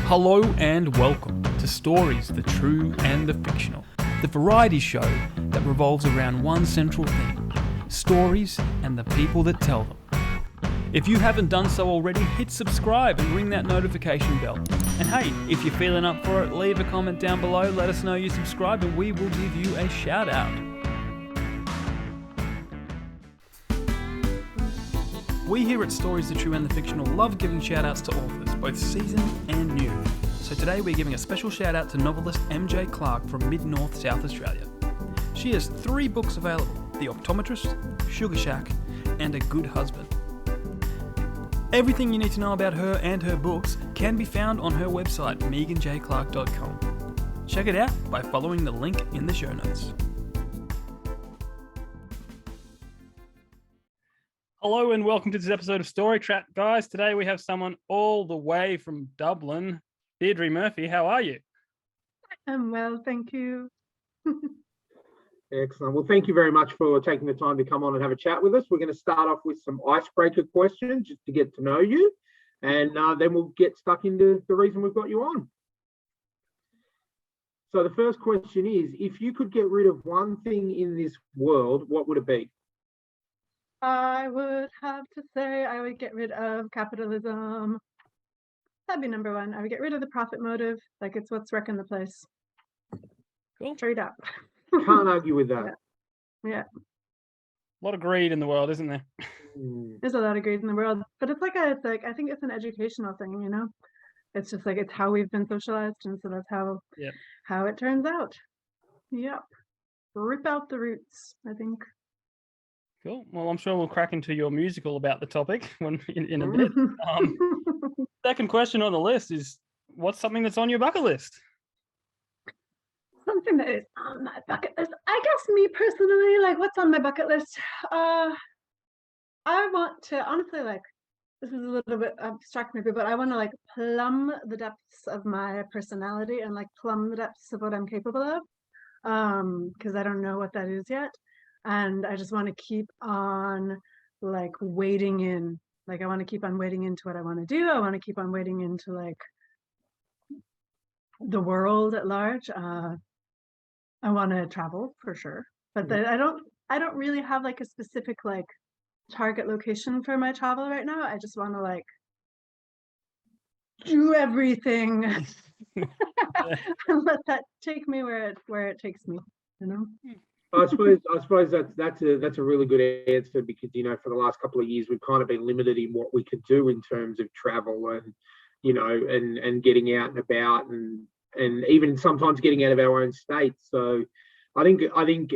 Hello and welcome to Stories, the True and the Fictional, the variety show that revolves around one central theme, stories and the people that tell them. If you haven't done so already, hit subscribe and ring that notification bell. And hey, if you're feeling up for it, leave a comment down below, let us know you subscribed and we will give you a shout out. We here at Stories, the True and the Fictional love giving shout-outs to authors, both seasoned and new. So today we're giving a special shout-out to novelist MJ Clark from mid-north South Australia. She has 3 books available: The Optometrist, Sugar Shack, and A Good Husband. Everything you need to know about her and her books can be found on her website, meganjclark.com. Check it out by following the link in the show notes. Hello and welcome to this episode of Story Trap, guys. Today we have someone all the way from Dublin, Deirdre Murphy. How are you? I'm well, thank you. Excellent. Well, thank you very much for taking the time to come on and have a chat with us. We're going to start off with some icebreaker questions just to get to know you, and then we'll get stuck into the reason we've got you on. So the first question is, if you could get rid of one thing in this world, what would it be? I would have to say I would get rid of capitalism. That'd be number one. I would get rid of the profit motive. Like, it's what's wrecking the place. Cool. Straight up. Can't argue with that. Yeah. A lot of greed in the world, isn't there? There's a lot of greed in the world, but it's like I think it's an educational thing, you know? It's just like, it's how we've been socialized, and so that's how it turns out. Yep. Rip out the roots, I think. Cool. Well, I'm sure we'll crack into your musical about the topic in a bit. Second question on the list is, what's something that's on your bucket list? Something that is on my bucket list. I guess me personally, like, what's on my bucket list? I want to, honestly, like, this is a little bit abstract maybe, but I want to, like, plumb the depths of my personality and, like, plumb the depths of what I'm capable of. Because I don't know what that is yet. And I just want to keep on, like, wading in. Like, I want to keep on wading into what I want to do. I want to keep on wading into, like, the world at large. I want to travel for sure, but I don't really have, like, a specific, like, target location for my travel right now. I just want to, like, do everything and let that take me where it takes me, you know. I suppose that's a really good answer, because, you know, for the last couple of years we've kind of been limited in what we could do in terms of travel and, you know, and getting out and about and even sometimes getting out of our own state. So I think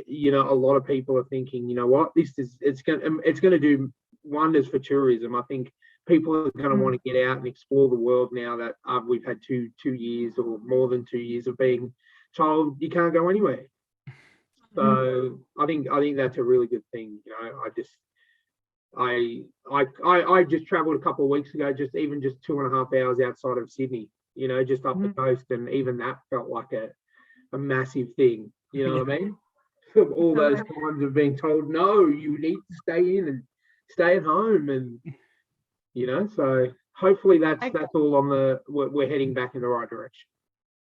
you know, a lot of people are thinking, you know what, it's going to do wonders for tourism. I think people are going to want to get out and explore the world now that we've had two years or more than 2 years of being told you can't go anywhere. So I think that's a really good thing. You know, I just travelled a couple of weeks ago, just 2.5 hours outside of Sydney, you know, just up the coast, and even that felt like a massive thing. You know what I mean? All those times of being told, no, you need to stay in and stay at home, and, you know, so hopefully that's all on we're heading back in the right direction.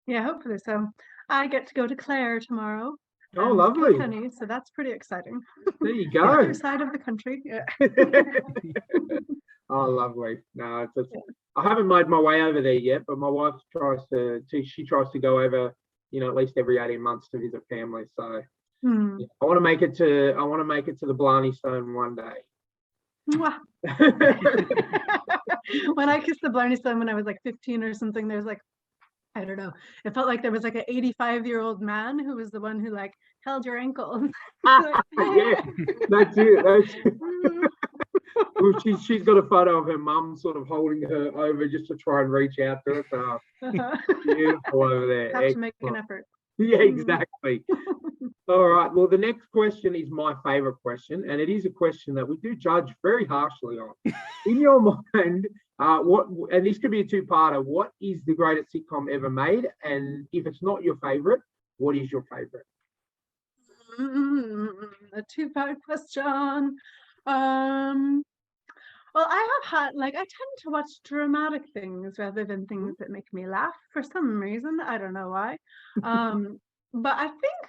Yeah, hopefully so. I get to go to Clare tomorrow. Oh, lovely. Honey, so that's pretty exciting. There you go. The other side of the country. Yeah. Oh, lovely. No, I haven't made my way over there yet, but my wife tries to go over, you know, at least every 18 months to visit family. So yeah, I want to make it to the Blarney Stone one day. When I kissed the Blarney Stone when I was like 15 or something, there's like, I don't know, it felt like there was like an 85-year-old man who was the one who, like, held your ankle. Yeah, that's it. Well, she's got a photo of her mum sort of holding her over just to try and reach out to her. So beautiful over there. Have to make an effort. Yeah, exactly. All right. Well, the next question is my favourite question, and it is a question that we do judge very harshly on. In your mind, and this could be a two-parter, what is the greatest sitcom ever made? And if it's not your favourite, what is your favourite? A two-part question. Well, I have had I tend to watch dramatic things rather than things that make me laugh for some reason. I don't know why. But I think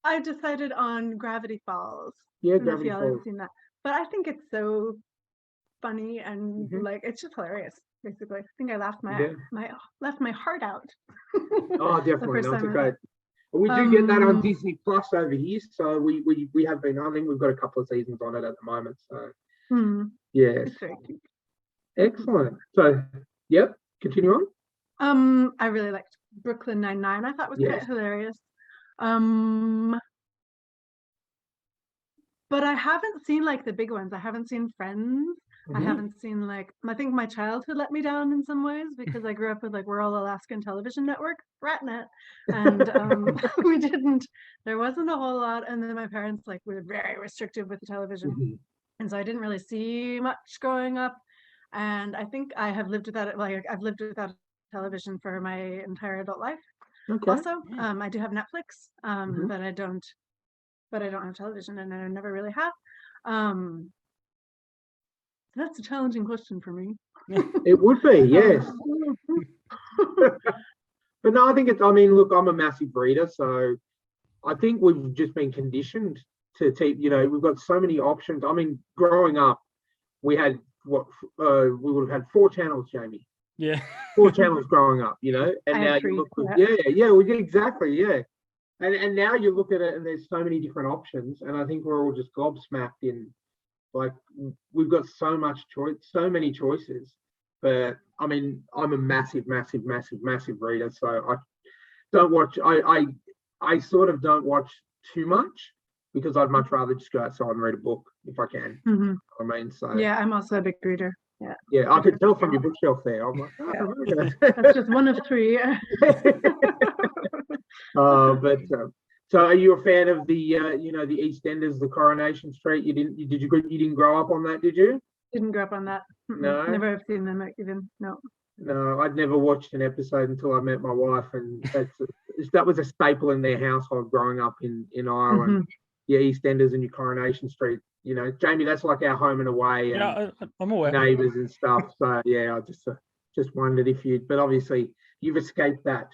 I decided on Gravity Falls. Yeah, I don't know if Gravity y'all Falls. have seen that. But I think it's so funny and Mhm. it's just hilarious, basically. I think I laughed Yeah. left my heart out. Oh, the definitely. first No, it's a time. great. We do get that on Um, Disney Plus over here, so we have been. I think we've got a couple of seasons on it at the moment. So yes, it's very cute. excellent. So, yep, continue on. I really liked Brooklyn Nine-Nine. I thought was Yes. quite hilarious. But I haven't seen the big ones. I haven't seen Friends. I Mhm. haven't seen I think my childhood let me down in some ways because I grew up with Rural Alaskan Television Network, RatNet, and we didn't. There wasn't a whole lot, and then my parents were very restrictive with the television, Mhm. and so I didn't really see much growing up. And I think I have lived without it. I've lived without television for my entire adult life. Okay. Also, I do have Netflix, Mhm. but I don't have television, and I never really have. That's a challenging question for me. It would be, yes. But no, I think it's. I mean, look, I'm a massive reader, so I think we've just been conditioned to take. We've got so many options. I mean, growing up, we had we would have had 4 channels, Jamie. Yeah. 4 channels growing up, and I now had you 3. look with Yeah. we did exactly, yeah. And now you look at it and there's so many different options, and I think we're all just gobsmacked in we've got so much choice, so many choices. But I mean, I'm a massive, massive, massive, massive reader, so I don't watch. I sort of don't watch too much because I'd much rather just go outside and read a book if I can. I mean, so Yeah, I'm also a big reader. Yeah. yeah, I could tell from your bookshelf there. I'm like, That's just one of 3. but so are you a fan of the the Eastenders, the Coronation Street? You didn't grow up on that, did you? Didn't grow up on that. No, Never have seen them even. No. no, I'd never watched an episode until I met my wife, and that was a staple in their household growing up in Ireland. Your Eastenders and your Coronation Street. Jamie, that's like our home and away, and Yeah, I'm aware. neighbours and stuff. So yeah, I just wondered if but obviously you've escaped that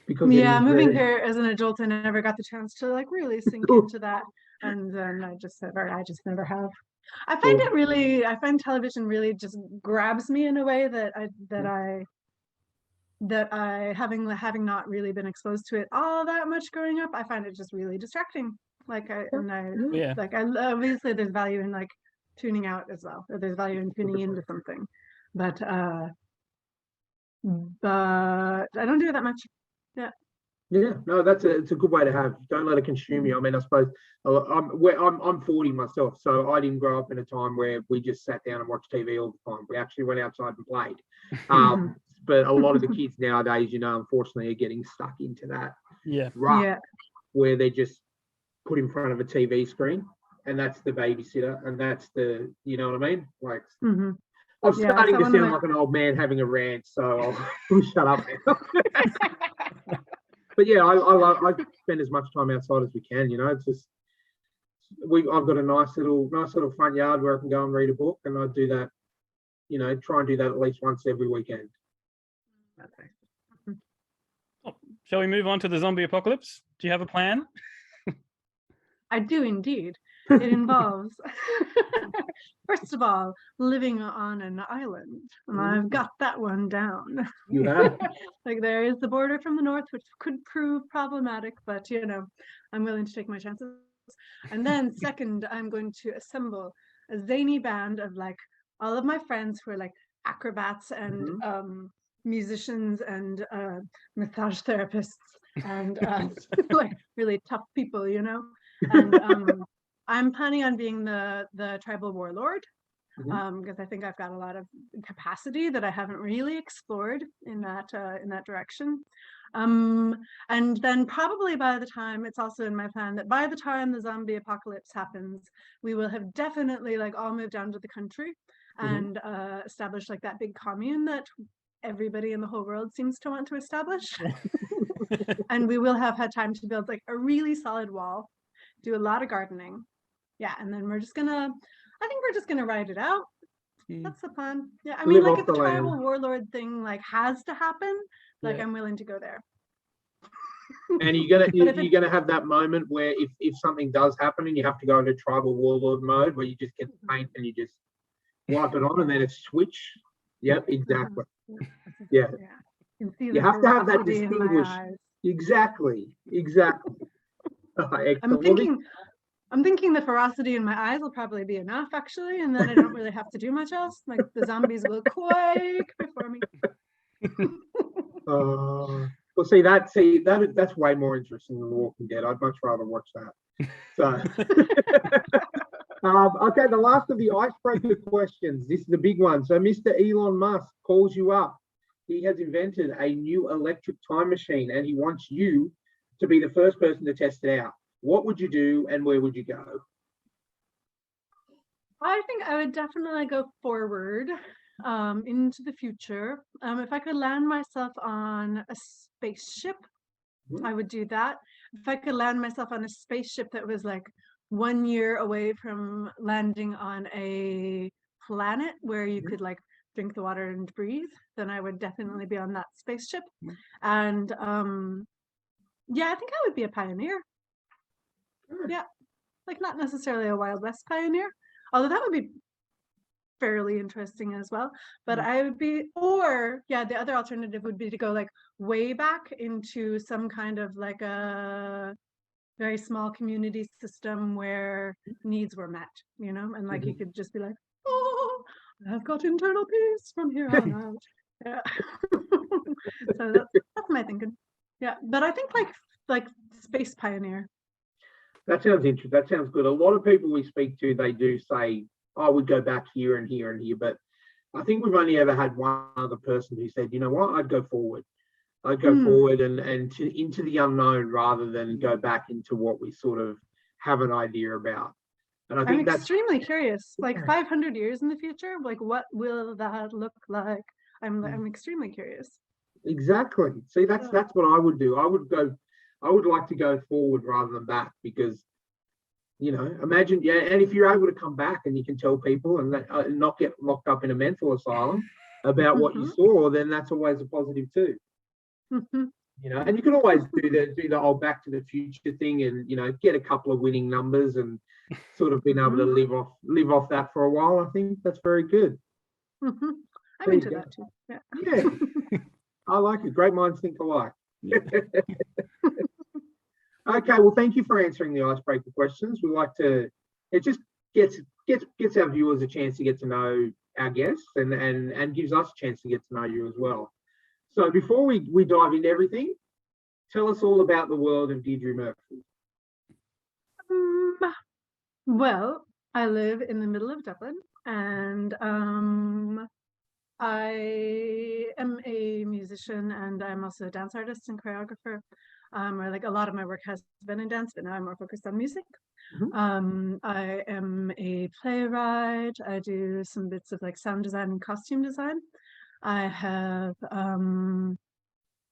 because moving here as an adult, I never got the chance to really sink into that, and then I just never have. I find television really just grabs me in a way that I having not really been exposed to it all that much growing up, I find it just really distracting. Obviously there's value in tuning out as well, or there's value in tuning into something, but I don't do it that much. Yeah, no, it's a good way to have. Don't let it consume you. I mean, I suppose I'm 40 myself, so I didn't grow up in a time where we just sat down and watched TV all the time. We actually went outside and played. But a lot of the kids nowadays, unfortunately, are getting stuck into that. Yeah. Where they're just put in front of a TV screen, and that's the babysitter, and that's the, you know what I mean? I'm starting to sound like an old man having a rant, so I'll shut up now. But yeah, I spend as much time outside as we can. It's just I've got a nice little front yard where I can go and read a book, and I do that. Try and do that at least once every weekend. Shall we move on to the zombie apocalypse? Do you have a plan? I do indeed. It involves, first of all, living on an island, and I've got that one down. Yeah. There is the border from the north, which could prove problematic, but I'm willing to take my chances. And then second, I'm going to assemble a zany band of all of my friends who are acrobats and musicians and massage therapists and really tough people, and I'm planning on being the tribal warlord, because I think I've got a lot of capacity that I haven't really explored in that direction. And then probably by the time, it's also in my plan that by the time the zombie apocalypse happens, we will have definitely all moved down to the country and established that big commune that everybody in the whole world seems to want to establish. And we will have had time to build a really solid wall, do a lot of gardening. Yeah, and then we're just gonna I think we're just gonna ride it out. Yeah. That's the plan. Yeah, I mean, Live like off if the the tribal land. warlord thing like has to happen, like Yeah. I'm willing to go there. And you're gonna But if you're gonna have that moment where if something does happen and you have to go into tribal warlord mode where you just get the paint and you just wipe it on and then it's switch. Yep, exactly. Yeah. You can see You the have to have that ferocity in my distinguish. eyes. Exactly. Excellent. I'm thinking the ferocity in my eyes will probably be enough, actually, and then I don't really have to do much else. Like the zombies will quake before me. Well, that's way more interesting than The Walking Dead. I'd much rather watch that. So, okay, the last of the icebreaker questions. This is the big one. So, Mr. Elon Musk calls you up. He has invented a new electric time machine, and he wants you to be the first person to test it out. What would you do, and where would you go? I think I would definitely go forward into the future. If I could land myself on a spaceship, I would do that. If I could land myself on a spaceship that was like 1 year away from landing on a planet where you could like drink the water and breathe, then I would definitely be on that spaceship. And yeah, I think I would be a pioneer. Yeah, like not necessarily a Wild West pioneer, although that would be fairly interesting as well. But I would be, or yeah, the other alternative would be to go like way back into some kind of like a very small community system where needs were met, you know, and like you could just be like, oh, I've got internal peace from here on out. Yeah. So that's my thinking. Yeah, but I think like space pioneer. That sounds interesting. That sounds good. A lot of people we speak to, they do say, I would go back here and here and here. But I think we've only ever had one other person who said, you know what, I'd go forward. I'd go forward and into the unknown rather than go back into what we sort of have an idea about. And I think I'm that's extremely curious. Like 500 years in the future, like what will that look like? I'm extremely curious. Exactly. See, that's what I would do. I would like to go forward rather than back because, you know, imagine, yeah, and if you're able to come back and you can tell people and not get locked up in a mental asylum about what you saw, then that's always a positive too. You know, and you can always do the old Back to the Future thing and, you know, get a couple of winning numbers and sort of being able to live off that for a while. I think that's very good. I'm into that too. Yeah. I like it. Great minds think alike. Okay, well, thank you for answering the icebreaker questions. We like to, it just gets our viewers a chance to get to know our guests and gives us a chance to get to know you as well. So before we dive into everything, tell us all about the world of Deirdre Murphy. Well, I live in the middle of Dublin and I am a musician and I'm also a dance artist and choreographer. Or like a lot of my work has been in dance, but now I'm more focused on music. I am a playwright. I do some bits of like sound design and costume design. I have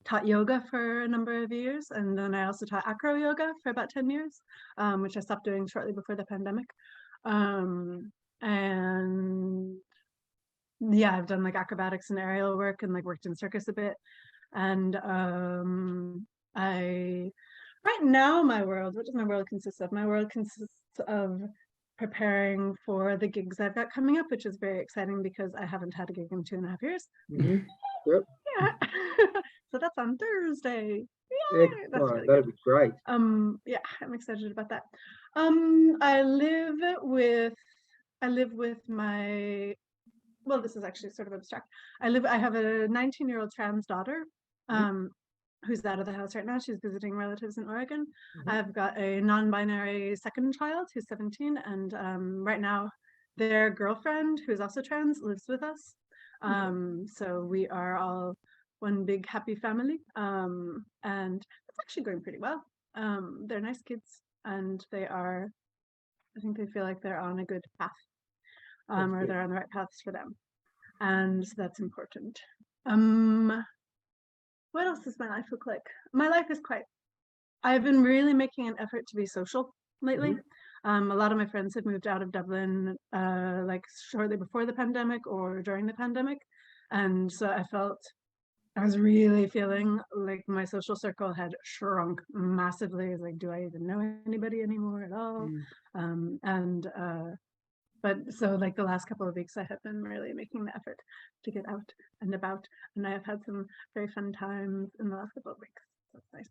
taught yoga for a number of years, and then I also taught acro yoga for about 10 years, which I stopped doing shortly before the pandemic. And yeah, I've done like acrobatics and aerial work and like worked in circus a bit. And right now what does my world consist of? My world consists of preparing for the gigs I've got coming up, which is very exciting because I haven't had a gig in 2.5 years. Yep. Yeah. So that's on Thursday. Yeah, that's really that'd be great. Yeah, I'm excited about that. I live with my, well, this is actually sort of abstract. I have a 19-year-old trans daughter who's out of the house right now. She's visiting relatives in Oregon. I've got a non-binary second child who's 17, and right now their girlfriend, who's also trans, lives with us. So we are all one big happy family, and it's actually going pretty well. They're nice kids, and I think they feel like they're on a good path, or they're on the right paths for them, and that's important. What else does my life look like? My life is I've been really making an effort to be social lately. A lot of my friends had moved out of Dublin like shortly before the pandemic or during the pandemic. And so I was really feeling like my social circle had shrunk massively. It's like, do I even know anybody anymore at all? But so like the last couple of weeks, I have been really making the effort to get out and about, and I have had some very fun times in the last couple of weeks. That's nice.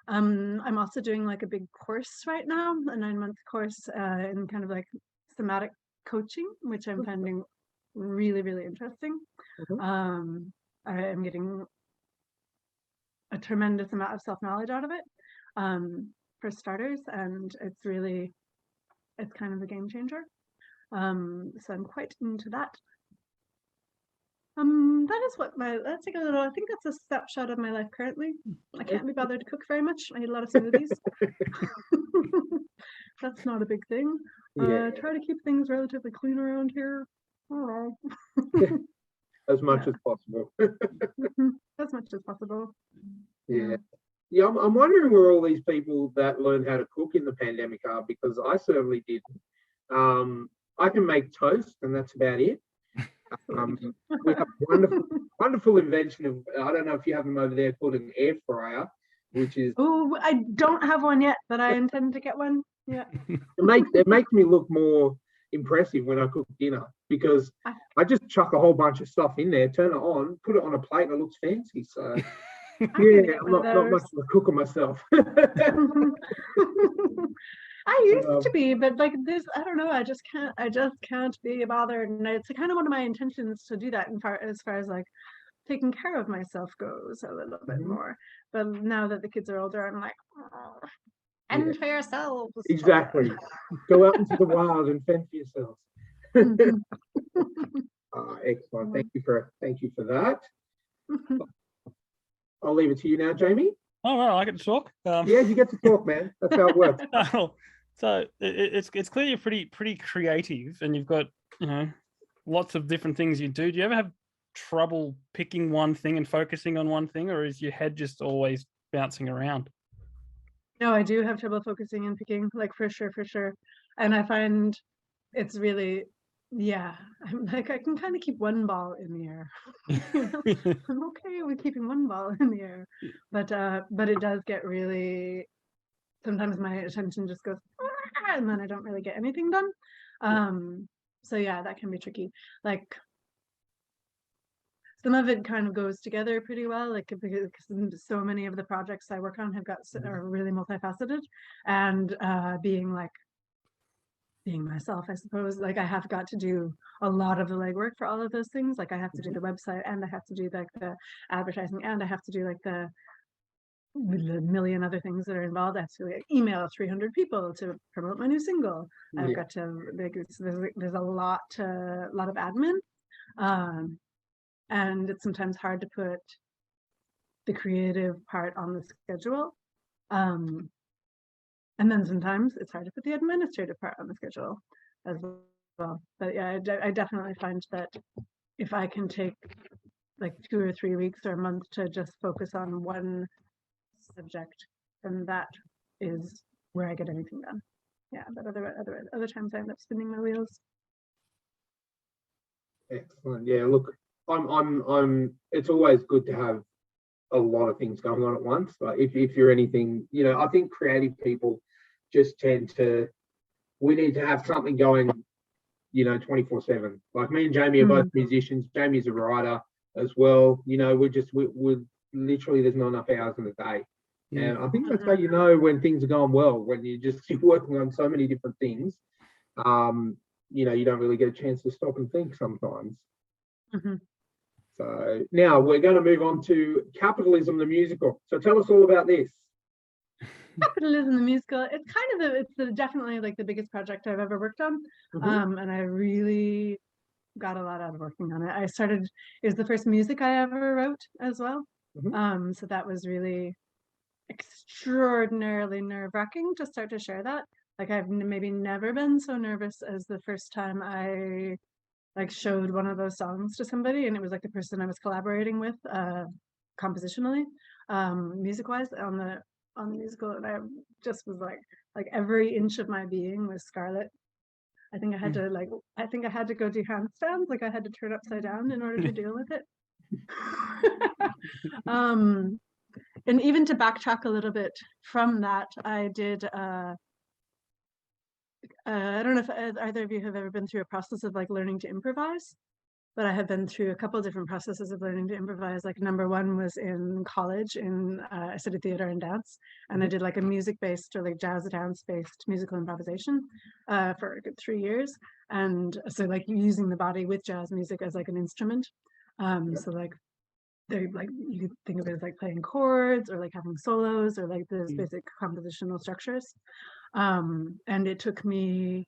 I'm also doing like a big course right now, a 9-month course in kind of like thematic coaching, which I'm finding really, really interesting. I am getting a tremendous amount of self-knowledge out of it, for starters, and it's kind of a game changer. So I'm quite into that. That is let's take a little, I think that's a snapshot of my life currently. I can't be bothered to cook very much. I eat a lot of smoothies. That's not a big thing. Try to keep things relatively clean around here. Oh. As much as possible. As much as possible. Yeah. I'm wondering where all these people that learned how to cook in the pandemic are, because I certainly didn't. I can make toast, and that's about it. We have a wonderful invention of, I don't know if you have them over there, called an air fryer, which is... Oh, I don't have one yet, but I intend to get one. Yeah. It makes me look more impressive when I cook dinner, because I just chuck a whole bunch of stuff in there, turn it on, put it on a plate, and it looks fancy. So yeah, I'm not much of a cooker myself. I used to be, but like this, I don't know. I just can't be bothered. And it's kind of one of my intentions to do that as far as like taking care of myself goes a little bit more. But now that the kids are older, I'm like, fend for yourselves. Exactly. Go out into the wild and fend for yourselves. Excellent. Thank you for that. I'll leave it to you now, Jamie. Oh, well, I get to talk. Yeah, you get to talk, man. That's how it works. So it's clear you're pretty creative, and you've got lots of different things you do. Do you ever have trouble picking one thing and focusing on one thing, or is your head just always bouncing around? No, I do have trouble focusing and picking, like for sure. And I find it's really, I'm like, I can kind of keep one ball in the air. I'm okay with keeping one ball in the air, but it does get really, sometimes my attention just goes, and then I don't really get anything done. So yeah, that can be tricky. Like some of it kind of goes together pretty well, like because so many of the projects I work on are really multifaceted, and being myself, I suppose, like I have got to do a lot of the legwork for all of those things. Like I have to do the website, and I have to do like the advertising, and I have to do like the million other things that are involved. I have to like email 300 people to promote my new single. I've got to like, there's a lot of admin, and it's sometimes hard to put the creative part on the schedule. And then sometimes it's hard to put the administrative part on the schedule as well. But yeah, I definitely find that if I can take like 2 or 3 weeks or a month to just focus on one subject, then that is where I get anything done. Yeah, but other times I end up spinning my wheels. Excellent. Yeah, look, I'm. It's always good to have a lot of things going on at once. Like if you're anything, I think creative people just tend to, we need to have something going, 24/7. Like me and Jamie are both musicians. Jamie's a writer as well. We're literally, there's not enough hours in the day. And I think that's how you know when things are going well, when you're working on so many different things. You don't really get a chance to stop and think sometimes. So now we're going to move on to Capitalism the Musical. So tell us all about this. Capitalism the Musical. It's definitely like the biggest project I've ever worked on. And I really got a lot out of working on it. It was the first music I ever wrote as well. So that was really extraordinarily nerve-wracking to start to share that. Like I've maybe never been so nervous as the first time I like showed one of those songs to somebody, and it was like the person I was collaborating with compositionally, music-wise on the musical, and I just was like like every inch of my being was scarlet. I think I had to go do handstands, like I had to turn upside down in order to deal with it. And even to backtrack a little bit from that, I did I don't know if either of you have ever been through a process of like learning to improvise, but I have been through a couple of different processes of learning to improvise. Like number one was in college I studied theater and dance, and I did like a music-based or like jazz dance-based musical improvisation for a good 3 years. And so like using the body with jazz music as like an instrument. So like they like, you could think of it as like playing chords or like having solos or like those basic compositional structures. And it took me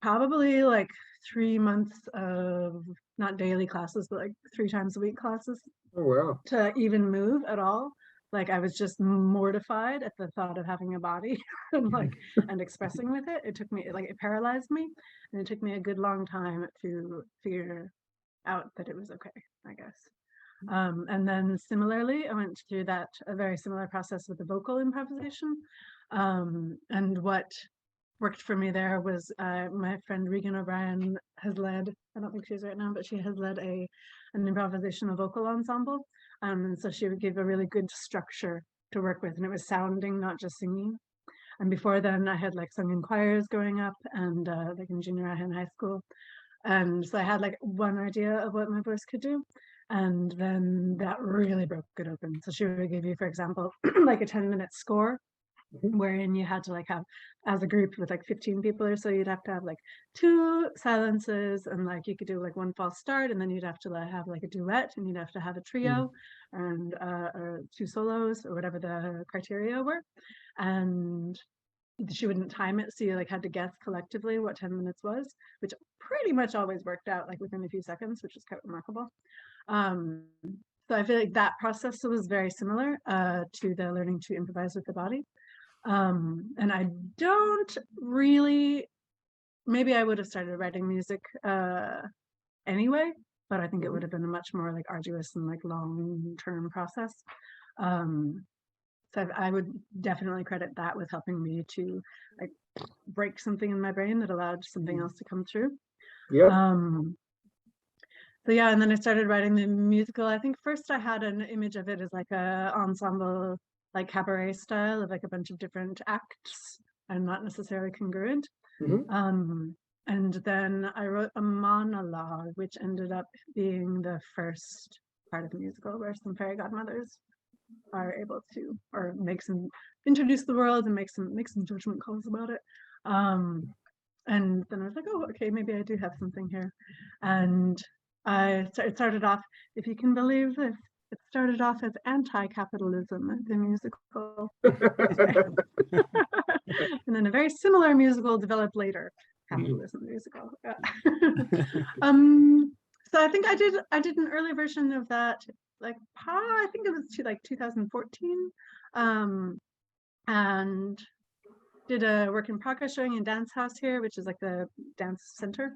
probably like 3 months of not daily classes, but like 3 times a week classes Oh, wow. to even move at all. Like I was just mortified at the thought of having a body and like and expressing with it. It took me like it paralyzed me, and it took me a good long time to figure out that it was okay, I guess. And then similarly, I went through a very similar process with the vocal improvisation. And what worked for me there was my friend Regan O'Brien has led, I don't think she's right now, but she has led an improvisational vocal ensemble. And so she would give a really good structure to work with, and it was sounding, not just singing. And before then I had like sung in choirs growing up and like in junior high and high school. And so I had like one idea of what my voice could do. And then that really broke it open. So she would give you, for example, like a 10-minute score, wherein you had to like have, as a group with like 15 people or so, you'd have to have like 2 silences, and like you could do like 1 false start, and then you'd have to like have like a duet, and you'd have to have a trio and or 2 solos or whatever the criteria were. And she wouldn't time it, so you like had to guess collectively what 10 minutes was, which pretty much always worked out like within a few seconds, which is quite remarkable. So I feel like that process was very similar to the learning to improvise with the body. And I don't really, maybe I would have started writing music anyway, but I think it would have been a much more like arduous and like long-term process. So I would definitely credit that with helping me to like break something in my brain that allowed something else to come through. Yeah. So yeah, and then I started writing the musical. I think first I had an image of it as like a ensemble, like cabaret style of like a bunch of different acts and not necessarily congruent. And then I wrote a monologue, which ended up being the first part of the musical, where some fairy godmothers are able to, or introduce the world and make some judgment calls about it. And then I was like, oh, okay, maybe I do have something here. And it started off, if you can believe this, it started off as Anti-Capitalism the Musical. And then a very similar musical developed later, Capitalism the Musical. So I think I did an early version of that, like I think it was like 2014, and did a work in progress showing in Dance House here, which is like the dance center.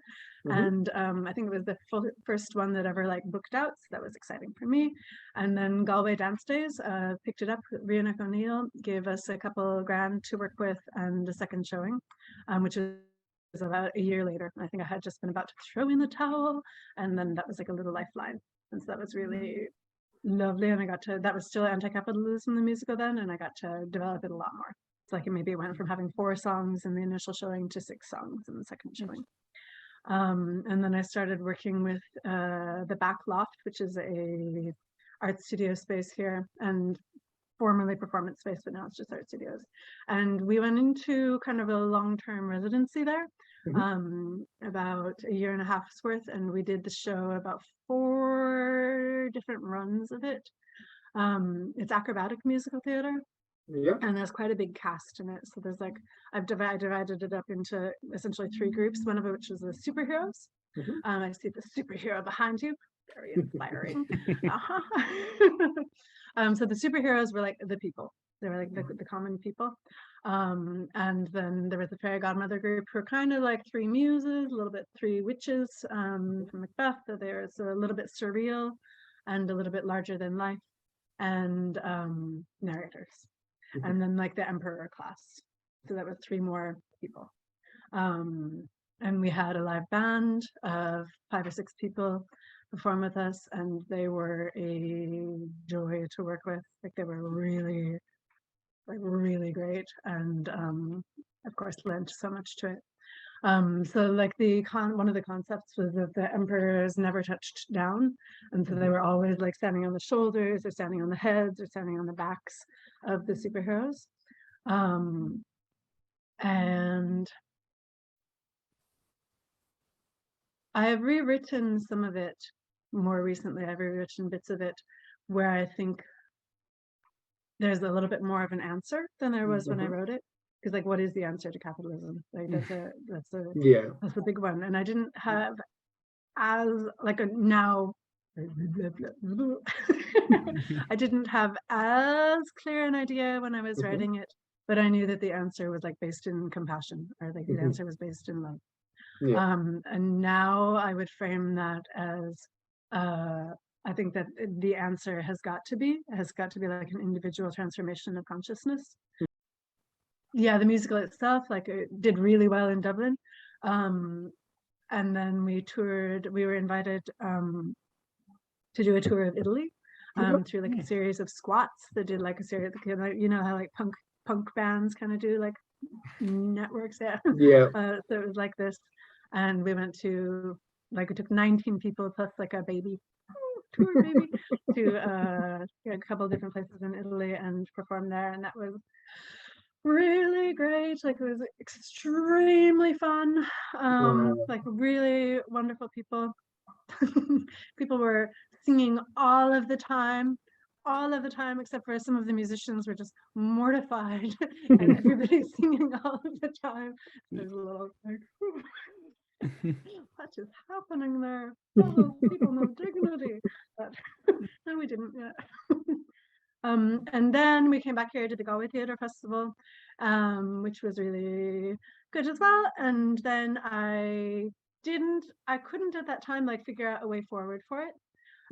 And I think it was the first one that ever like booked out, so that was exciting for me. And then Galway Dance Days picked it up. Rihanna O'Neill gave us a couple grand to work with, and a second showing, which is about a year later. I think I had just been about to throw in the towel, and then that was like a little lifeline. And so that was really lovely, and that was still Anti-Capitalism the Musical then, and I got to develop it a lot more. It's like maybe it went from having 4 songs in the initial showing to 6 songs in the second showing. And then I started working with the Back Loft, which is a art studio space here, and formerly performance space, but now it's just art studios. And we went into kind of a long-term residency there, about a year and a half's worth, and we did the show about 4 different runs of it. It's acrobatic musical theater. Yeah. And there's quite a big cast in it. So there's like, I divided it up into essentially 3 groups, one of which is the superheroes. I see the superhero behind you, very inspiring. So the superheroes were like the people. They were like the common people. And then there was the fairy godmother group, who are kind of like 3 muses, a little bit 3 witches from Macbeth. So they're a little bit surreal and a little bit larger than life, and narrators. And then like the emperor class. So that was 3 more people. And we had a live band of 5 or 6 people perform with us, and they were a joy to work with. Like, they were really, like, really great, and of course lent so much to it. So like one of the concepts was that the emperors never touched down, and so they were always like standing on the shoulders or standing on the heads or standing on the backs of the superheroes. And I have rewritten some of it more recently. I've rewritten bits of it where I think there's a little bit more of an answer than there was when I wrote it. Because, like, what is the answer to capitalism? Like, that's a big one. And I didn't have as like a now I didn't have as clear an idea when I was writing it, but I knew that the answer was like based in compassion, or like the answer was based in love. And now I would frame that as I think that the answer has got to be like an individual transformation of consciousness. Yeah, the musical itself, like, it did really well in Dublin. And then we were invited to do a tour of Italy through like a series of squats that did like a series, you know how like punk bands kind of do like networks. So it was like this, and we went to, like, we took 19 people plus like a baby tour baby to a couple of different places in Italy and performed there, and that was really great. Like, it was extremely fun. Like, really wonderful people. People were singing all of the time, except for some of the musicians were just mortified and everybody's singing all of the time. There's a little like, what is happening there? Oh, people no dignity. But no, we didn't yet. And then we came back here to the Galway Theatre Festival, which was really good as well. And then I couldn't at that time like figure out a way forward for it.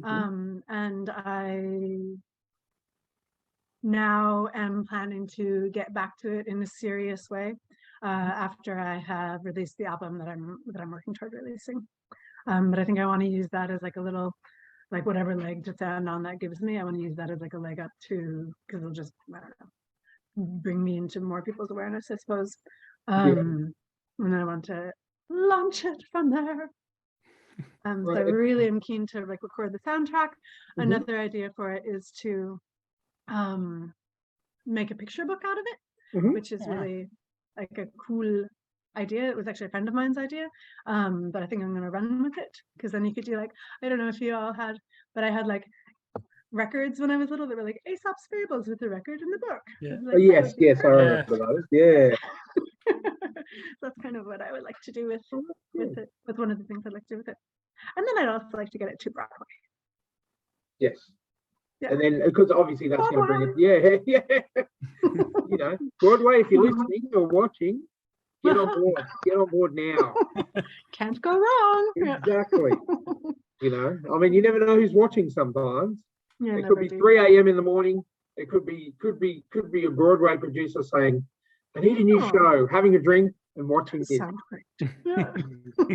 And I now am planning to get back to it in a serious way after I have released the album that I'm working toward releasing. But I think I want to use that as like a little, like, whatever leg to stand on that gives me, I want to use that as like a leg up to, because it'll just, I don't know, bring me into more people's awareness, I suppose. And then I want to launch it from there. So I really am keen to like record the soundtrack. Another idea for it is to make a picture book out of it, which is really like a cool idea. It was actually a friend of mine's idea, but I think I'm going to run with it, because then you could do like, I don't know if you all had, but I had like records when I was little that were like Aesop's fables with the record in the book. Like, yes, I remember those. Yeah. That's kind of what I would like to do with it. With one of the things I'd like to do with it. And then I'd also like to get it to Broadway. Yes. Yeah. And then, because obviously that's going to bring it. Yeah. You know, Broadway, if you're listening or watching, get on board now. Can't go wrong. Exactly. You know, I mean, you never know who's watching sometimes. Yeah, it could be 3 a.m. in the morning. It could be a Broadway producer saying, I need a new show, having a drink and watching it. Sounds great. Yeah. So,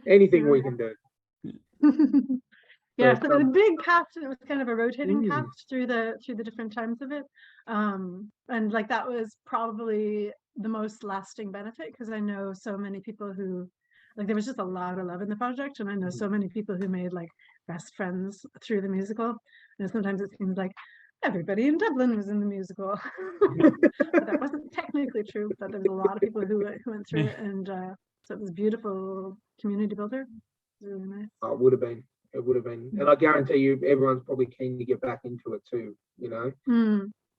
anything we can do. Yeah, so it was a big cast, and it was kind of a rotating cast through the different times of it. And like, that was probably the most lasting benefit, because I know so many people who, like, there was just a lot of love in the project, and I know so many people who made like best friends through the musical. And sometimes it seems like everybody in Dublin was in the musical. But that wasn't technically true, but there was a lot of people who went through it, and so it was a beautiful community builder. It was really nice. Oh, it would have been. It would have been. And I guarantee you, everyone's probably keen to get back into it too, you know.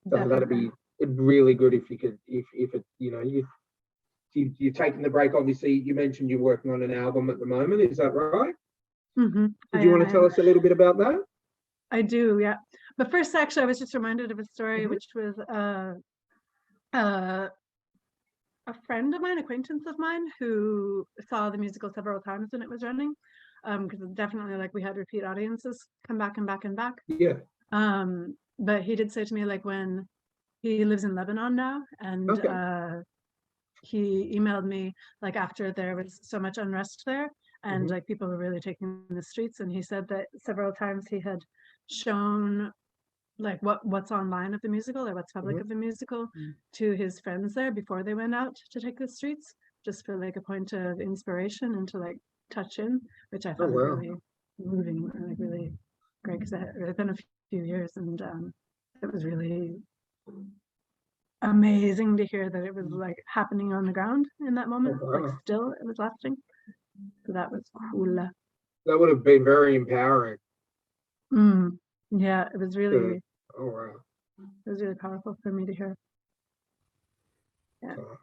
So that'd be really good if you could, if it, you know, you're taking the break. Obviously, you mentioned you're working on an album at the moment. Is that right? Did you want to tell us a little bit about that? I do, yeah. But first, actually, I was just reminded of a story, which was a friend of mine, acquaintance of mine, who saw the musical several times when it was running. Because definitely, like, we had repeat audiences come back and back and back. Yeah. But he did say to me, like, when he lives in Lebanon now, and Okay. he emailed me like after there was so much unrest there, and like people were really taking the streets, and he said that several times he had shown like what's online of the musical or what's public of the musical to his friends there before they went out to take the streets, just for like a point of inspiration and to like touch in, which I Oh thought was wow. really moving and like really great, because it had been a few years, and it was really amazing to hear that it was like happening on the ground in that Oh, moment, like wow. still it was lasting. So that was cool. That would have been very empowering. Yeah, it was To, really, oh wow. it was really powerful for me to hear. Yeah. Oh,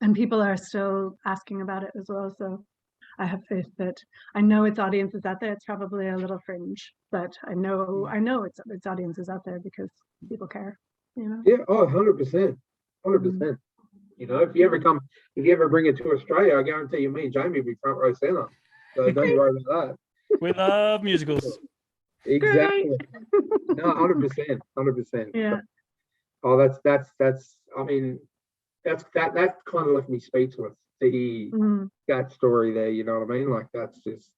And people are still asking about it as well, so I have faith that I know its audience is out there. It's probably a little fringe, but I know its audience is out there because people care, you know. yeah. Oh, 100%. 100%. You know, if you ever bring it to Australia, I guarantee you, me and Jamie will be front row center. So don't you worry about We love musicals. that. Great. Exactly. No, 100%. 100%. Yeah. Oh, that's. I mean, that kind of left me speechless to hear that story there. You know what I mean? Like that's just.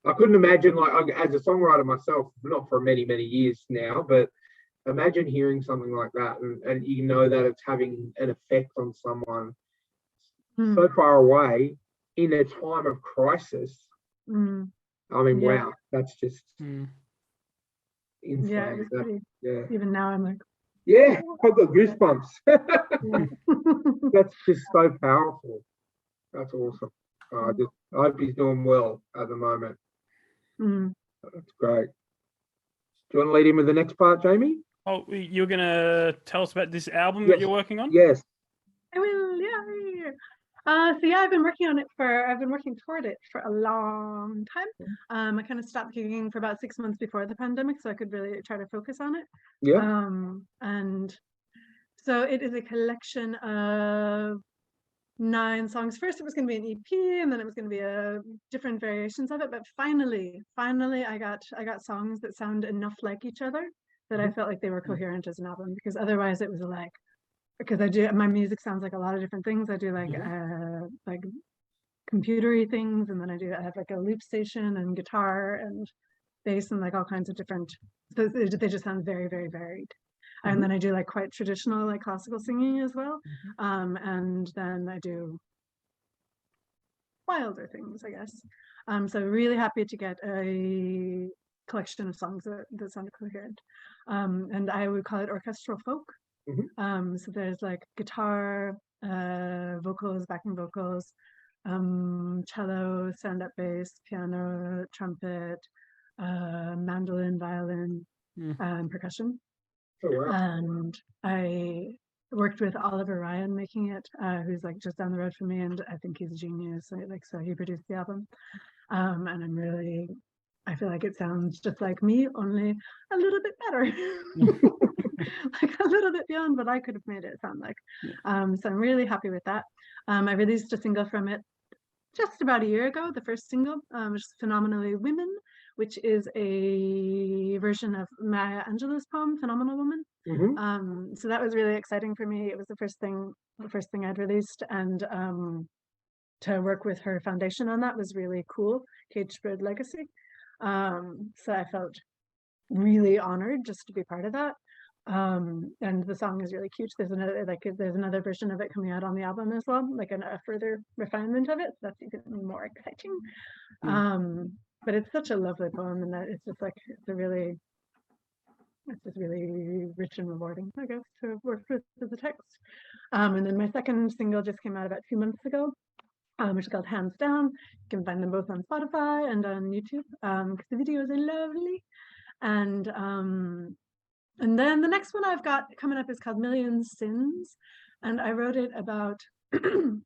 I couldn't imagine, like, as a songwriter myself, not for many years now, but imagine hearing something like that, and you know that it's having an effect on someone so far away in a time of crisis. I mean, Yeah. wow, that's just insane. Yeah, it was pretty. Yeah. Even now I'm like, Yeah, I've got goosebumps. yeah. That's just so powerful. That's awesome. I hope he's doing well at the moment. That's great. Do you want to lead in with the next part, Jamie? Oh, you're going to tell us about this album Yes. that you're working on? Yes. I will, yeah. So yeah, I've been working toward it for a long time. I kind of stopped gigging for about 6 months before the pandemic, so I could really try to focus on it. Yeah. And so it is a collection of 9 songs. First it was going to be an EP, and then it was going to be different variations of it, but finally I got songs that sound enough like each other that I felt like they were coherent as an album, because otherwise it was like, because my music sounds like a lot of different things. I do like computery things, and then I have like a loop station and guitar and bass and like all kinds of different, so they just sound very varied. And then I do like quite traditional like classical singing as well, and then I do wilder things, I guess. So really happy to get a collection of songs that sound coherent, and I would call it orchestral folk. So there's like guitar, vocals, backing vocals, cello, stand-up bass, piano, trumpet, mandolin, violin, and percussion. Oh, wow. And I worked with Oliver Ryan making it, who's like just down the road from me, and I think he's a genius. So he produced the album, and I feel like it sounds just like me, only a little bit better. Like a little bit beyond what I could have made it sound like. So I'm really happy with that. I released a single from it just about a year ago, the first single, which is Phenomenally Women, which is a version of Maya Angelou's poem, Phenomenal Woman. So that was really exciting for me. It was the first thing I'd released, and to work with her foundation on that was really cool, Cage Bird Legacy. So I felt really honored just to be part of that. And the song is really cute. There's another version of it coming out on the album as well, like a further refinement of it. So that's even more exciting. But it's such a lovely poem, and that it's just really rich and rewarding, I guess, to work with the text. And then my second single just came out about 2 months ago, which is called Hands Down. You can find them both on Spotify and on YouTube, because the videos are lovely. And then the next one I've got coming up is called Million Sins, and I wrote it about I don't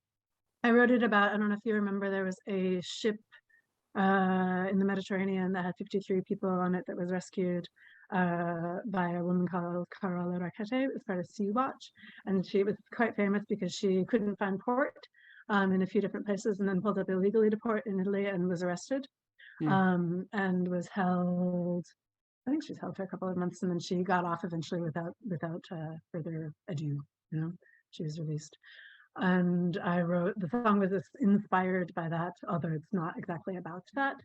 know if you remember, there was a ship in the Mediterranean that had 53 people on it that was rescued by a woman called Carola Rackete. It was part of Sea Watch, and she was quite famous because she couldn't find port in a few different places, and then pulled up illegally to port in Italy and was arrested, and was held think she was held for a couple of months, and then she got off eventually without further ado. She was released. And I wrote, the song was inspired by that, although it's not exactly about that.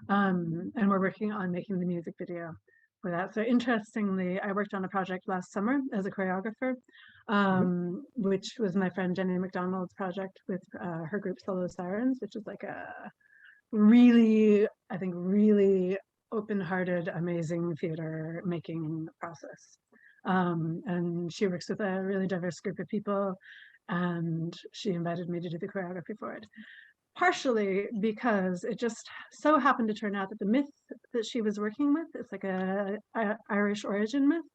And we're working on making the music video for that. So interestingly, I worked on a project last summer as a choreographer, which was my friend Jenny McDonald's project with her group Solo Sirens, which is like a really, I think, really open-hearted, amazing theater making process. And she works with a really diverse group of people, and she invited me to do the choreography for it. Partially because it just so happened to turn out that the myth that she was working with, it's like a Irish origin myth.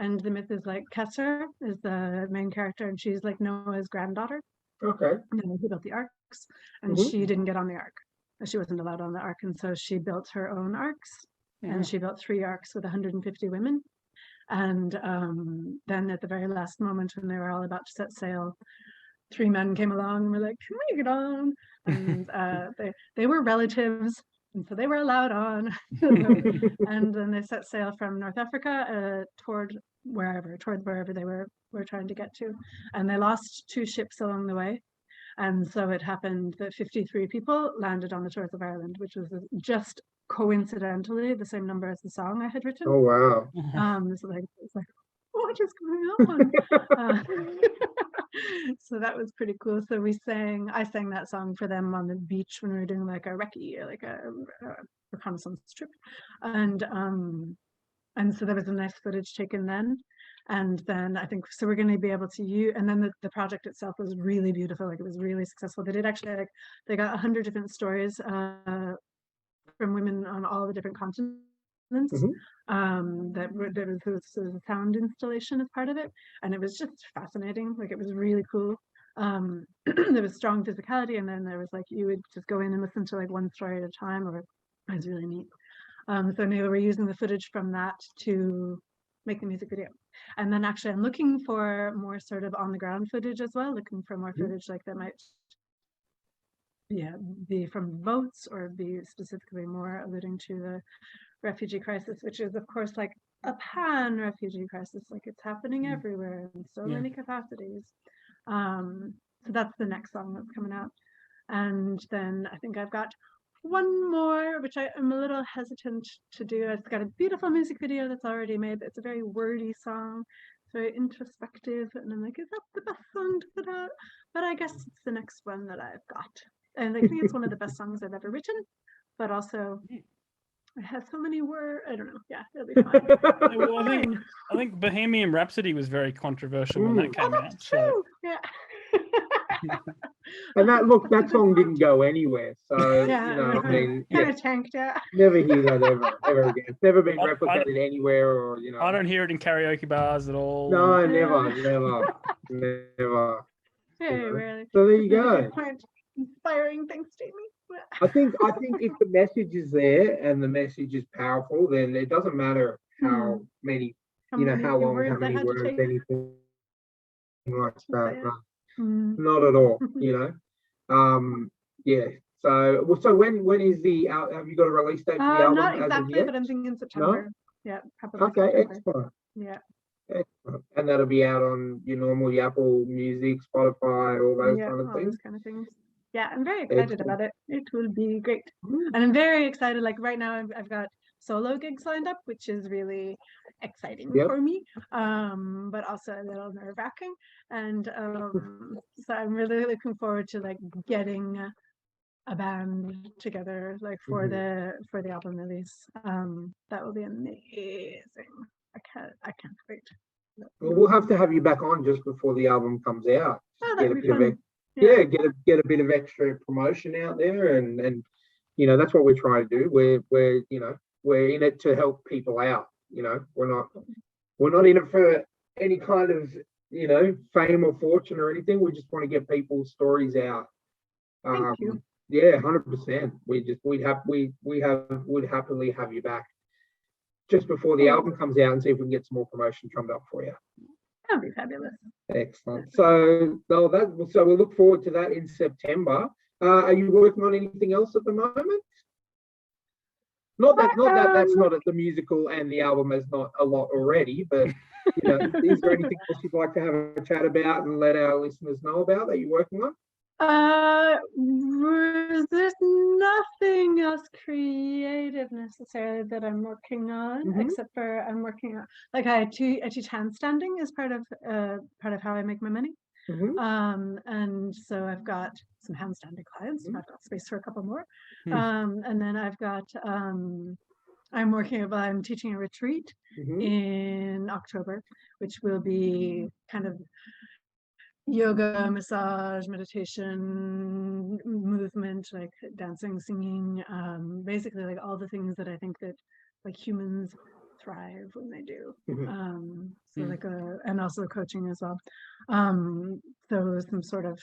And the myth is like Kesser is the main character, and she's like Noah's granddaughter. Okay. Who built the arks, and she didn't get on the ark. She wasn't allowed on the ark, and so she built her own arks, and she built 3 arks with 150 women. And then at the very last moment, when they were all about to set sail, 3 men came along and were like, "Can we get on?" And they were relatives, and so they were allowed on. And then they set sail from North Africa toward wherever they were trying to get to, and they lost 2 ships along the way. And so it happened that 53 people landed on the shores of Ireland, which was just coincidentally the same number as the song I had written. Oh wow! So it's like, what is going on? So that was pretty cool. So I sang that song for them on the beach when we were doing like a recce, like a reconnaissance trip, and so there was a nice footage taken then. And then I think so we're going to be able to use, and then the project itself was really beautiful. Like it was really successful. They did actually, like, they got 100 different stories from women on all the different continents. There was a sound installation as part of it, and it was just fascinating. Like it was really cool. There was strong physicality, and then there was like, you would just go in and listen to like one story at a time, or it was really neat. So anyway, we're using the footage from that to make the music video. And then actually I'm looking for more sort of on the ground footage as well, looking for more footage like that might be from boats, or be specifically more alluding to the refugee crisis, which is of course like a pan refugee crisis, like it's happening everywhere in so many capacities. So that's the next song that's coming out. And then I think I've got one more, which I am a little hesitant to do. It's got a beautiful music video that's already made, but it's a very wordy song. It's very introspective, and I'm like, is that the best song to put out? But I guess it's the next one that I've got. And I think it's one of the best songs I've ever written, but also it has so many words. I don't know. Yeah, it'll be fine. Well, I think Bohemian Rhapsody was very controversial when that came out. True. Yeah. And that song didn't go anywhere. So I mean, kind of tanked. Never hear that ever again. It's never been replicated anywhere, or I don't hear it in karaoke bars at all. No, never. Very rarely. So there you go. Inspiring things, Jamie. I think if the message is there and the message is powerful, then it doesn't matter how many, how long, how many words, anything like that. Not at all. Yeah. So when is the? Have you got a release date for the album? Not exactly, but I'm thinking September. No? Yeah, probably. Okay, September. excellent. Yeah. Excellent. And that'll be out on your normal Apple Music, Spotify, all those kind of things. Yeah, I'm very excited about it. It will be great. And I'm very excited. Like right now, I've got solo gigs lined up, which is really exciting for me, but also a little nerve-wracking. And so I'm really looking forward to like getting a band together, like for the album release. That will be amazing. I can't wait. Well, we'll have to have you back on just before the album comes out. That'd be fun. Get a bit of extra promotion out there, and that's what we're trying to do. We're in it to help people out. We're not in it for any kind of fame or fortune or anything. We just want to get people's stories out. Thank you. Yeah, 100%. We'd happily have you back just before the album comes out and see if we can get some more promotion drummed up for you. That'd be fabulous. Excellent. So we'll look forward to that in September. Are you working on anything else at the moment? Not that that's not the musical and the album is not a lot already, but is there anything else you'd like to have a chat about and let our listeners know about that you're working on? There's nothing else creative necessarily that I'm working on, except for I'm working on, like, I teach handstanding as part of how I make my money. And so I've got some handstanding clients. I've got space for a couple more. And then I've got I'm teaching a retreat in October, which will be kind of yoga, massage, meditation, movement, like dancing, singing, basically like all the things that I think that like humans thrive when they do. So like and also coaching as well. So some sort of,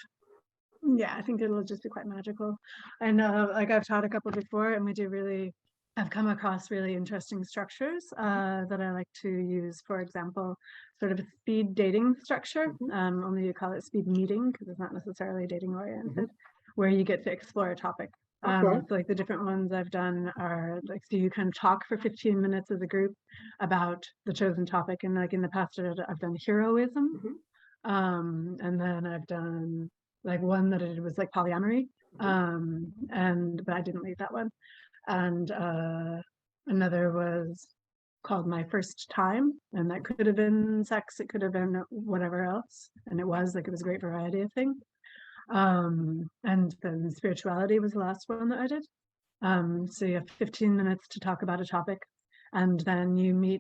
I think it'll just be quite magical. I know, like I've taught a couple before, and I've come across really interesting structures that I like to use. For example, sort of a speed dating structure, only you call it speed meeting because it's not necessarily dating oriented, where you get to explore a topic. So like the different ones I've done are like, so you can talk for 15 minutes as a group about the chosen topic. And like in the past, I've done heroism. And then I've done like one that it was like polyamory. But I didn't leave that one. And another was called My First Time, and that could have been sex, it could have been whatever else, and it was a great variety of things. And then spirituality was the last one that I did. So you have 15 minutes to talk about a topic, and then you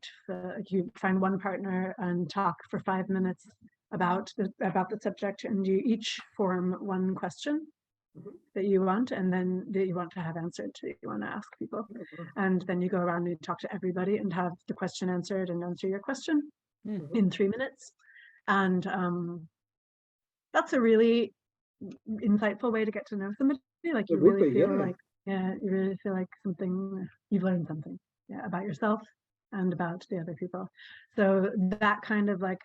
find one partner and talk for 5 minutes about the subject, and you each form one question that you want, and then that you want to have answered, that you want to ask people, and then you go around and you talk to everybody and have the question answered and answer your question in 3 minutes. And that's a really insightful way to get to know somebody. Like you really feel like you've learned something about yourself and about the other people. So that kind of like,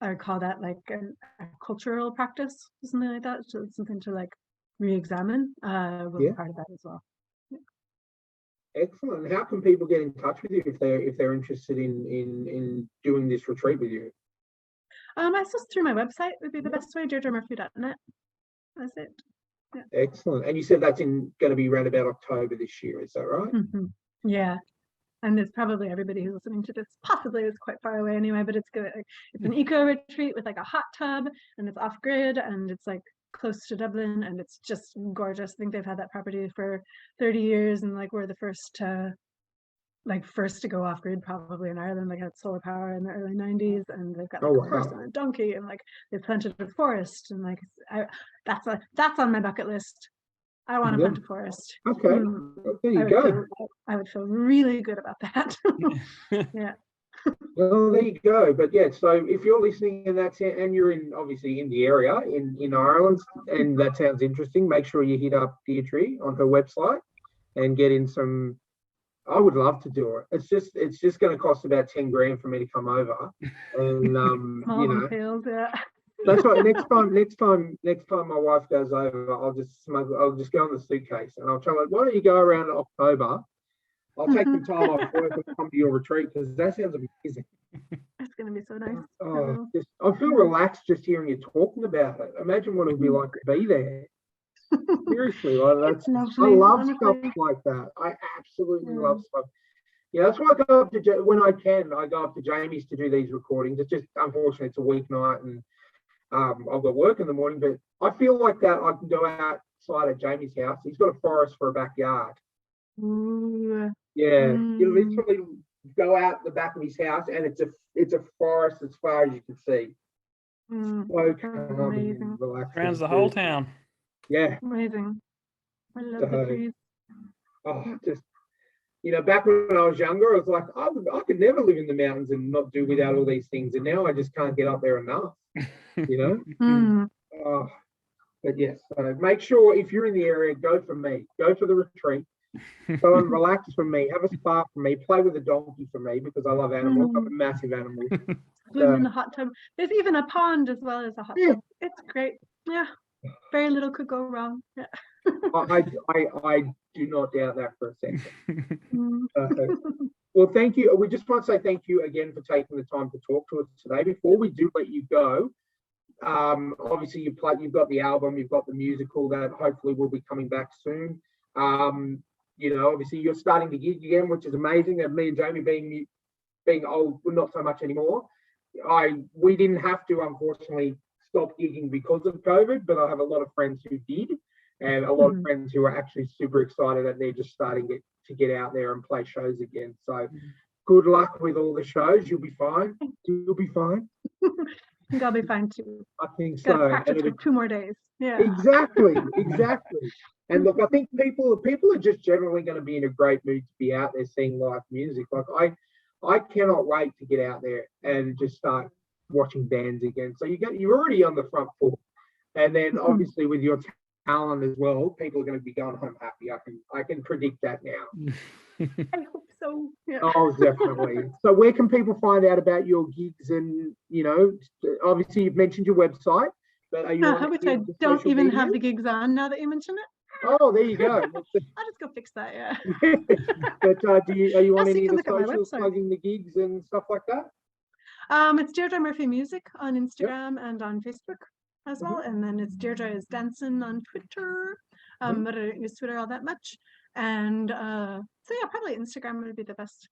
I call that like a cultural practice, something like that. So it's something to like re-examine will be part of that as well. Excellent. How can people get in touch with you if they're interested in doing this retreat with you? I suppose through my website would be the best way, deirdremurphy.net. That's it. Excellent. And you said that's going to be around about October this year, is that right? Yeah. And it's probably everybody who's listening to this possibly is quite far away anyway, but it's good. It's an eco retreat with like a hot tub, and it's off grid, and it's like close to Dublin, and it's just gorgeous. I think they've had that property for 30 years, and like we're the first to go off grid probably in Ireland. Like had solar power in the early 90s, and they've got like a horse and a donkey, and like they've planted a forest, and like that's on my bucket list. I want to plant a forest. Okay, well, there you go. I would feel really good about that. Yeah. Well, there you go. But yeah, so if you're listening and you're obviously in the area in Ireland, and that sounds interesting, make sure you hit up Deirdre on her website and get in some. I would love to do it. It's just going to cost about 10 grand for me to come over, and field, That's right. Next time my wife goes over, I'll just go in the suitcase and I'll tell her, why don't you go around in October? I'll take some time off work and come to your retreat, because that sounds amazing. It's going to be so nice. I feel relaxed just hearing you talking about it. Imagine what it would be like to be there. Seriously, I love stuff like that. I absolutely love stuff. Yeah, that's why I go up to, when I can, I go up to Jamie's to do these recordings. It's just, unfortunately, it's a weeknight, and I've got work in the morning, but I feel like that I can go outside at Jamie's house. He's got a forest for a backyard. You literally go out the back of his house, and it's a forest as far as you can see. So amazing. Around the whole town. Yeah. Amazing. I love the trees. Just back when I was younger, I was like, I could never live in the mountains and not do without all these things, and now I just can't get up there enough. But yes, so make sure if you're in the area, go for me. Go for the retreat. Go and relax for me. Have a spa for me. Play with a donkey for me, because I love animals. I'm a massive animal. Swim in the hot tub. There's even a pond as well as a hot tub. It's great. Yeah. Very little could go wrong. Yeah. I do not doubt that for a second. Mm. Well, thank you. We just want to say thank you again for taking the time to talk to us today. Before we do let you go, obviously you've got the album, you've got the musical that hopefully will be coming back soon. Obviously you're starting to gig again, which is amazing. And me and Jamie being old, well, not so much anymore. We didn't have to, unfortunately, stop gigging because of COVID, but I have a lot of friends who did, and a lot of friends who are actually super excited that they're just starting to get out there and play shows again. So good luck with all the shows. You'll be fine. You'll be fine. I think I'll be fine too. I think Got to so. practice for 2 more days. Yeah. Exactly. And look, I think people are just generally going to be in a great mood to be out there seeing live music. Like I cannot wait to get out there and just start watching bands again. So you're already on the front foot, and then obviously with your talent as well, people are going to be going home happy. I can predict that now. I hope so. Yeah. Oh, definitely. So where can people find out about your gigs? And obviously you've mentioned your website, but are you on which I don't even have the gigs on now that you mention it. Oh, there you go. I'll just go fix that. Yeah. But are you on any of the look at my socials website. plugging the gigs and stuff like that? It's Deirdre Murphy Music on Instagram and on Facebook as well, and then it's Deirdre is Dancing on Twitter. But I don't use Twitter all that much, and so yeah, probably Instagram would be the best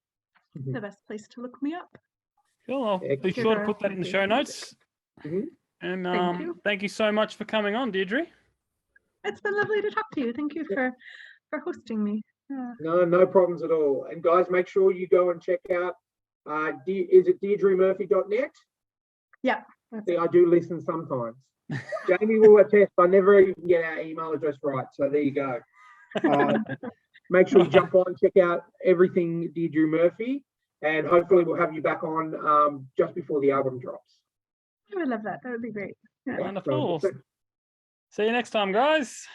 place to look me up. Cool. I'll be sure to put that in the show notes. And thank you so much for coming on, Deirdre. It's been lovely to talk to you. Thank you for hosting me. Yeah. No problems at all. And guys, make sure you go and check out. Is it DeirdreMurphy.net? Yeah. See, I do listen sometimes. Jamie will attest. I never even get our email address right. So there you go. Make sure you jump on, check out everything Deirdre Murphy, and hopefully we'll have you back on just before the album drops. I would love that. That would be great. Yeah. Wonderful. See you next time, guys.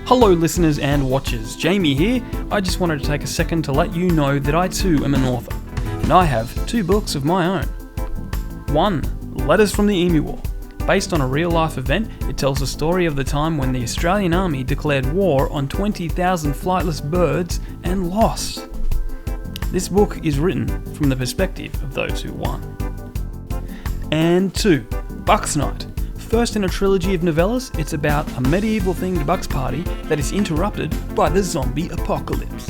Hello, listeners and watchers. Jamie here. I just wanted to take a second to let you know that I too am an author, and I have 2 books of my own. 1, Letters from the Emu War. Based on a real-life event, it tells the story of the time when the Australian Army declared war on 20,000 flightless birds and lost. This book is written from the perspective of those who won. And 2, Bucks Night. First in a trilogy of novellas, it's about a medieval-themed Bucks party that is interrupted by the zombie apocalypse.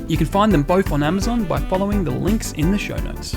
You can find them both on Amazon by following the links in the show notes.